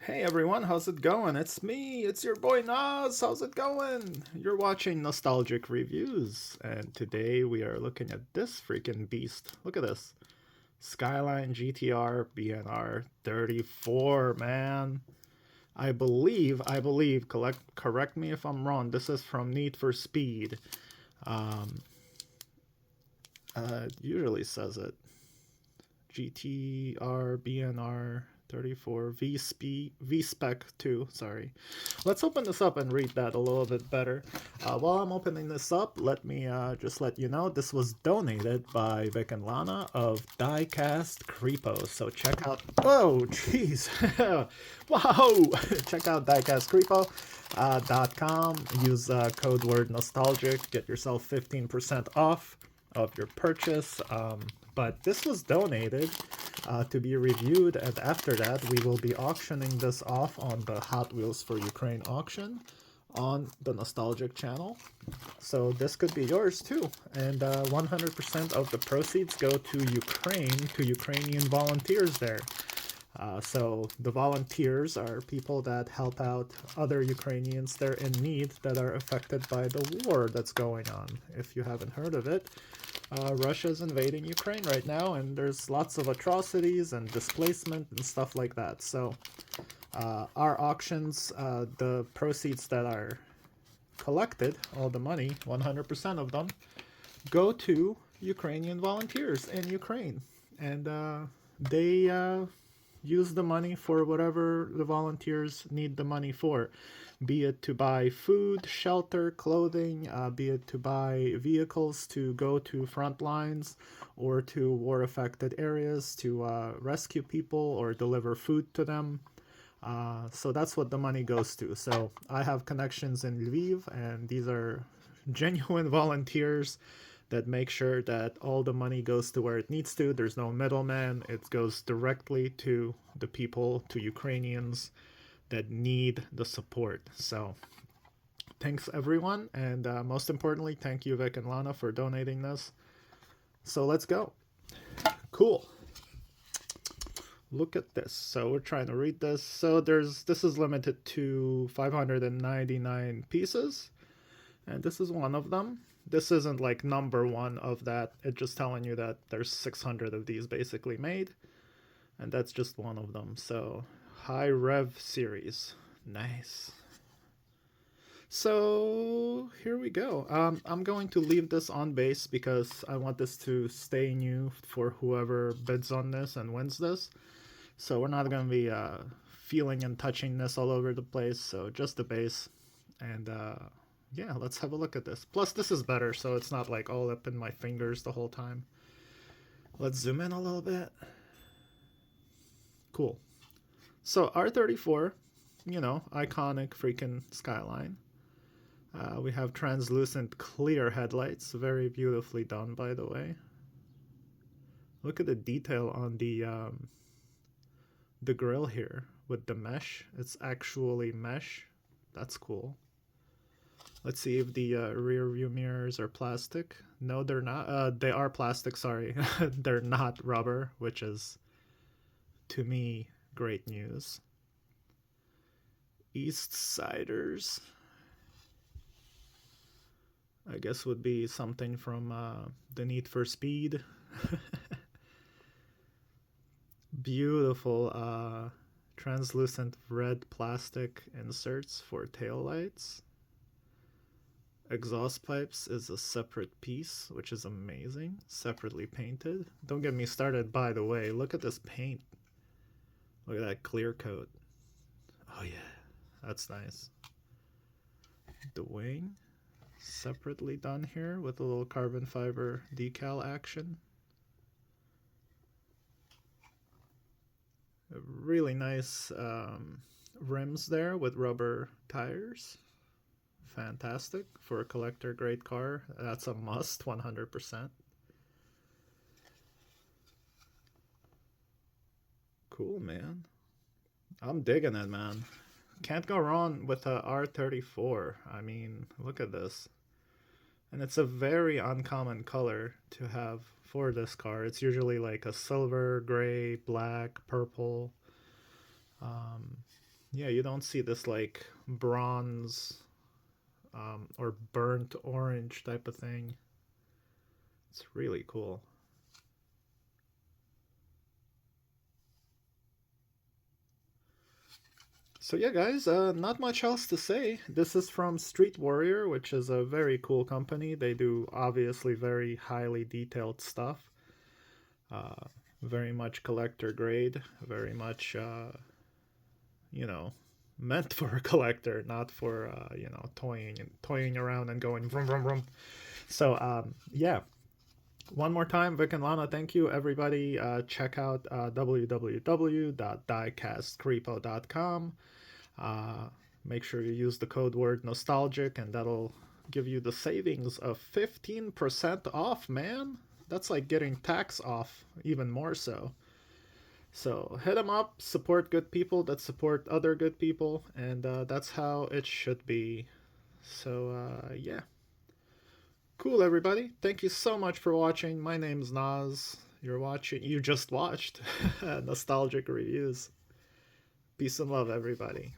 Hey everyone, how's it going? It's me, it's your boy Nas. How's it going? You're watching Nostalgic Reviews, and today we are looking at this freaking beast. Look at this. Skyline GTR BNR 34, man. I believe, correct me if I'm wrong, this is from Need for Speed. Um, it usually says it. GTR BNR 34 V Spec 2. Sorry. Let's open this up and read that a little bit better. While I'm opening this up, let me just let you know this was donated by Vic and Lana of Diecast Creepo. So check out. Oh, jeez. Wow. Check out diecastcreepo.com. Use code word nostalgic. Get yourself 15% off of your purchase. But this was donated to be reviewed, and after that we will be auctioning this off on the Hot Wheels for Ukraine auction on the Nostalgic channel. So this could be yours too, and 100% of the proceeds go to Ukraine, to Ukrainian volunteers there. So the volunteers are people that help out other Ukrainians that are in need that are affected by the war that's going on. If you haven't heard of it, Russia's invading Ukraine right now, and there's lots of atrocities and displacement and stuff like that. So our auctions, the proceeds that are collected, all the money, 100% of them, go to Ukrainian volunteers in Ukraine. And they use the money for whatever the volunteers need the money for, be it to buy food, shelter, clothing, be it to buy vehicles to go to front lines or to war affected areas to rescue people or deliver food to them. So that's what the money goes to. So I have connections in Lviv, and these are genuine volunteers that make sure that all the money goes to where it needs to. There's no middleman. It goes directly to the people, to Ukrainians that need the support. So thanks everyone, and most importantly, thank you Vic and Lana for donating this. So let's go. Cool. Look at this. So we're trying to read this. So this is limited to 599 pieces, and this is one of them. This isn't like number one of that. It's just telling you that there's 600 of these basically made, and that's just one of them. So high rev series. Nice. So here we go. I'm going to leave this on base because I want this to stay new for whoever bids on this and wins this. So we're not going to be feeling and touching this all over the place. So just the base. And yeah, let's have a look at this. Plus this is better, so it's not like all up in my fingers the whole time. Let's zoom in a little bit. Cool. So R34, you know, iconic freaking Skyline. We have translucent clear headlights, very beautifully done by the way. Look at the detail on the grill here with the mesh. It's actually mesh. That's cool. Let's see if the rear view mirrors are plastic. No, they're not. They are plastic, sorry. They're not rubber, which is, to me, great news. East Siders, I guess, would be something from the Need for Speed. Beautiful translucent red plastic inserts for taillights. Exhaust pipes is a separate piece, which is amazing. Separately painted. Don't get me started, by the way. Look at this paint. Look at that clear coat. Oh yeah, that's nice. The wing, separately done here with a little carbon fiber decal action. Really nice rims there with rubber tires. Fantastic for a collector grade car. That's a must, 100%. Cool, man. I'm digging it, man. Can't go wrong with a R34. I mean, look at this. And it's a very uncommon color to have for this car. It's usually like a silver, gray, black, purple. Um, Yeah, you don't see this like bronze or burnt orange type of thing. It's really cool. So yeah, guys, not much else to say. This is from Street Warrior, which is a very cool company. They do obviously very highly detailed stuff. Uh, very much collector grade, very much, you know, meant for a collector, not for, toying around and going vroom, vroom, vroom. So, yeah. One more time, Vic and Lana, thank you, everybody. Check out www.diecastcreepo.com. Make sure you use the code word nostalgic, and that'll give you the savings of 15% off, man. That's like getting tax off, even more so. So hit them up, support good people that support other good people, and that's how it should be. So, yeah. Cool, everybody. Thank you so much for watching. My name's Nas. You just watched Nostalgic Reviews. Peace and love, everybody.